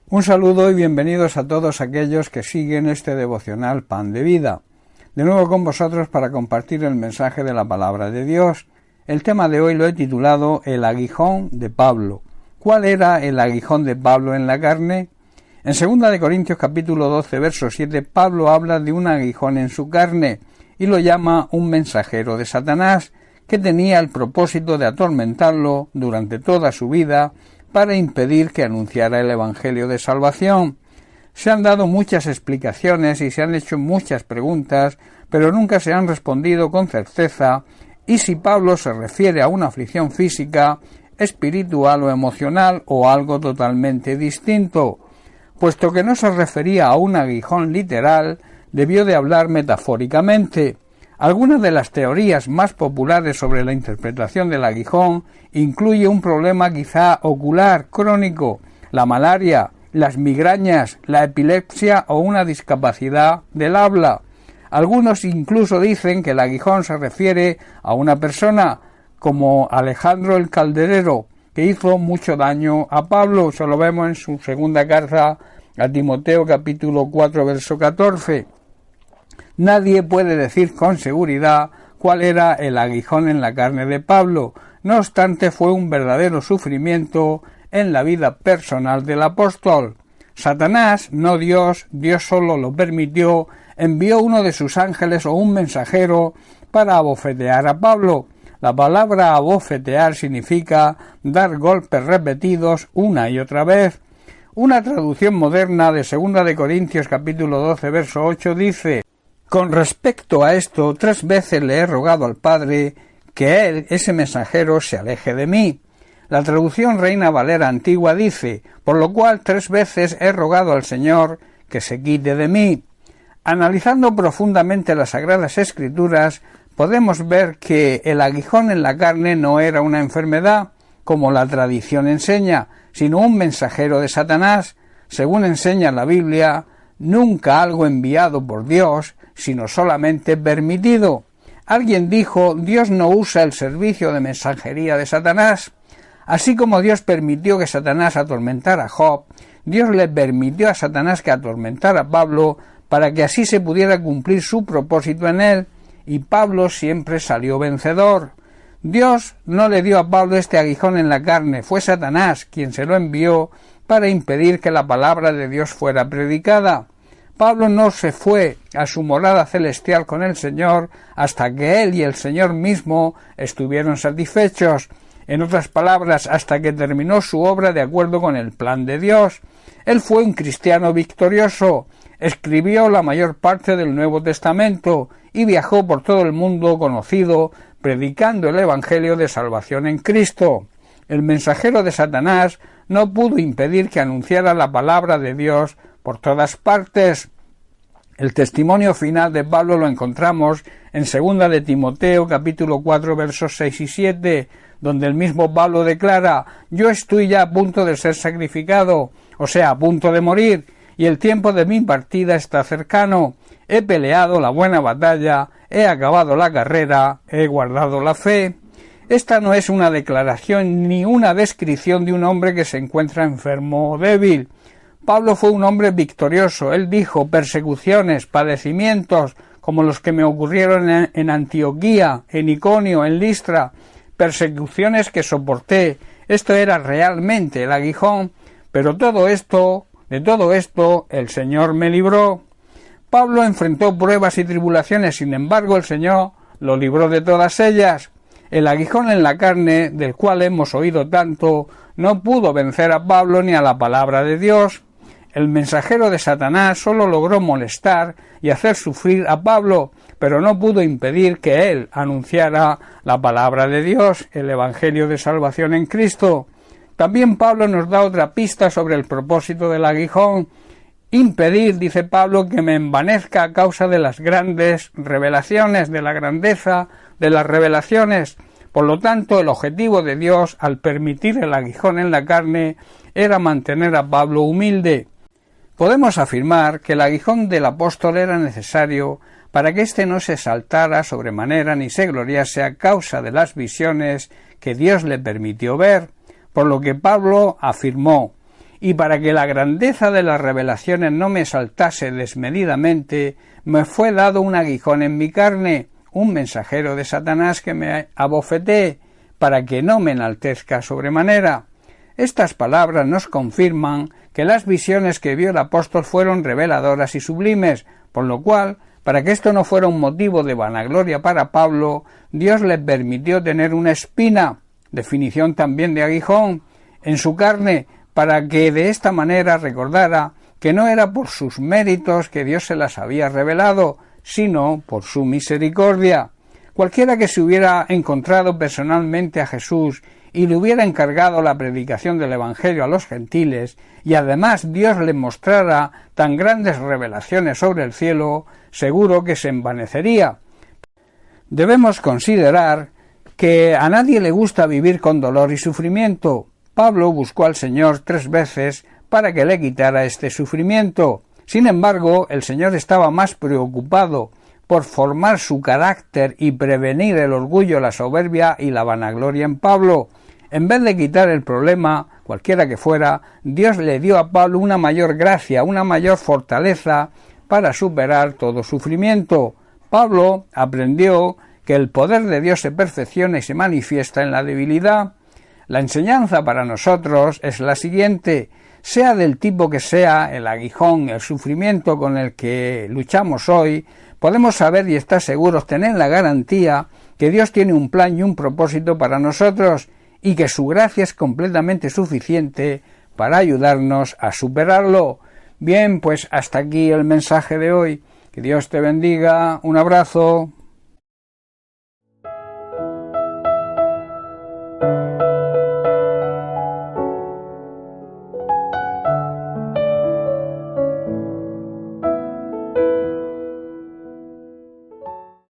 Un saludo y bienvenidos a todos aquellos que siguen este devocional Pan de Vida. De nuevo con vosotros para compartir el mensaje de la palabra de Dios. El tema de hoy lo he titulado El aguijón de Pablo. ¿Cuál era el aguijón de Pablo en la carne? En 2 de Corintios capítulo 12, verso 7, Pablo habla de un aguijón en su carne y lo llama un mensajero de Satanás que tenía el propósito de atormentarlo durante toda su vida para impedir que anunciara el Evangelio de salvación. Se han dado muchas explicaciones y se han hecho muchas preguntas, pero nunca se han respondido con certeza, y si Pablo se refiere a una aflicción física, espiritual o emocional o algo totalmente distinto. Puesto que no se refería a un aguijón literal, debió de hablar metafóricamente. Algunas de las teorías más populares sobre la interpretación del aguijón incluye un problema quizá ocular, crónico, la malaria, las migrañas, la epilepsia o una discapacidad del habla. Algunos incluso dicen que el aguijón se refiere a una persona como Alejandro el Calderero, que hizo mucho daño a Pablo. Eso lo vemos en su segunda carta a Timoteo capítulo 4 verso 14. Nadie puede decir con seguridad cuál era el aguijón en la carne de Pablo. No obstante, fue un verdadero sufrimiento en la vida personal del apóstol. Satanás, no Dios, Dios solo lo permitió, envió uno de sus ángeles o un mensajero para abofetear a Pablo. La palabra abofetear significa dar golpes repetidos una y otra vez. Una traducción moderna de 2 de Corintios capítulo 12 verso 8 dice: con respecto a esto, 3 veces le he rogado al Padre que él, ese mensajero, se aleje de mí. La traducción Reina Valera antigua dice: por lo cual 3 veces he rogado al Señor que se quite de mí. Analizando profundamente las Sagradas Escrituras, podemos ver que el aguijón en la carne no era una enfermedad, como la tradición enseña, sino un mensajero de Satanás. Según enseña la Biblia, nunca algo enviado por Dios, sino solamente permitido. Alguien dijo: Dios no usa el servicio de mensajería de Satanás. Así como Dios permitió que Satanás atormentara a Job, Dios le permitió a Satanás que atormentara a Pablo para que así se pudiera cumplir su propósito en él, y Pablo siempre salió vencedor. Dios no le dio a Pablo este aguijón en la carne, fue Satanás quien se lo envió para impedir que la palabra de Dios fuera predicada. Pablo no se fue a su morada celestial con el Señor hasta que él y el Señor mismo estuvieron satisfechos. En otras palabras, hasta que terminó su obra de acuerdo con el plan de Dios. Él fue un cristiano victorioso, escribió la mayor parte del Nuevo Testamento y viajó por todo el mundo conocido predicando el Evangelio de salvación en Cristo. El mensajero de Satanás no pudo impedir que anunciara la palabra de Dios por todas partes. El testimonio final de Pablo lo encontramos en 2 de Timoteo capítulo 4 versos 6 y 7, donde el mismo Pablo declara: yo estoy ya a punto de ser sacrificado, o sea, a punto de morir, y el tiempo de mi partida está cercano. He peleado la buena batalla, he acabado la carrera, he guardado la fe. Esta no es una declaración ni una descripción de un hombre que se encuentra enfermo o débil. Pablo fue un hombre victorioso. Él dijo: persecuciones, padecimientos, como los que me ocurrieron en Antioquía, en Iconio, en Listra, persecuciones que soporté. Esto era realmente el aguijón, pero de todo esto, el Señor me libró. Pablo enfrentó pruebas y tribulaciones, sin embargo, el Señor lo libró de todas ellas. El aguijón en la carne, del cual hemos oído tanto, no pudo vencer a Pablo ni a la palabra de Dios. El mensajero de Satanás solo logró molestar y hacer sufrir a Pablo, pero no pudo impedir que él anunciara la palabra de Dios, el Evangelio de salvación en Cristo. También Pablo nos da otra pista sobre el propósito del aguijón. Impedir, dice Pablo, que me envanezca a causa de las grandes revelaciones, de la grandeza de las revelaciones. Por lo tanto, el objetivo de Dios, al permitir el aguijón en la carne, era mantener a Pablo humilde. Podemos afirmar que el aguijón del apóstol era necesario para que éste no se exaltara sobremanera ni se gloriase a causa de las visiones que Dios le permitió ver, por lo que Pablo afirmó: y para que la grandeza de las revelaciones no me exaltase desmedidamente, me fue dado un aguijón en mi carne, un mensajero de Satanás que me abofeté, para que no me enaltezca sobremanera. Estas palabras nos confirman que las visiones que vio el apóstol fueron reveladoras y sublimes, por lo cual, para que esto no fuera un motivo de vanagloria para Pablo, Dios le permitió tener una espina, definición también de aguijón, en su carne, para que de esta manera recordara que no era por sus méritos que Dios se las había revelado, sino por su misericordia. Cualquiera que se hubiera encontrado personalmente a Jesús y le hubiera encargado la predicación del Evangelio a los gentiles, y además Dios le mostrara tan grandes revelaciones sobre el cielo, seguro que se envanecería. Debemos considerar que a nadie le gusta vivir con dolor y sufrimiento. Pablo buscó al Señor 3 veces para que le quitara este sufrimiento. Sin embargo, el Señor estaba más preocupado por formar su carácter y prevenir el orgullo, la soberbia y la vanagloria en Pablo. En vez de quitar el problema, cualquiera que fuera, Dios le dio a Pablo una mayor gracia, una mayor fortaleza para superar todo sufrimiento. Pablo aprendió que el poder de Dios se perfecciona y se manifiesta en la debilidad. La enseñanza para nosotros es la siguiente: sea del tipo que sea el aguijón, el sufrimiento con el que luchamos hoy, podemos saber y estar seguros, tener la garantía que Dios tiene un plan y un propósito para nosotros y que su gracia es completamente suficiente para ayudarnos a superarlo. Bien, pues hasta aquí el mensaje de hoy. Que Dios te bendiga. Un abrazo.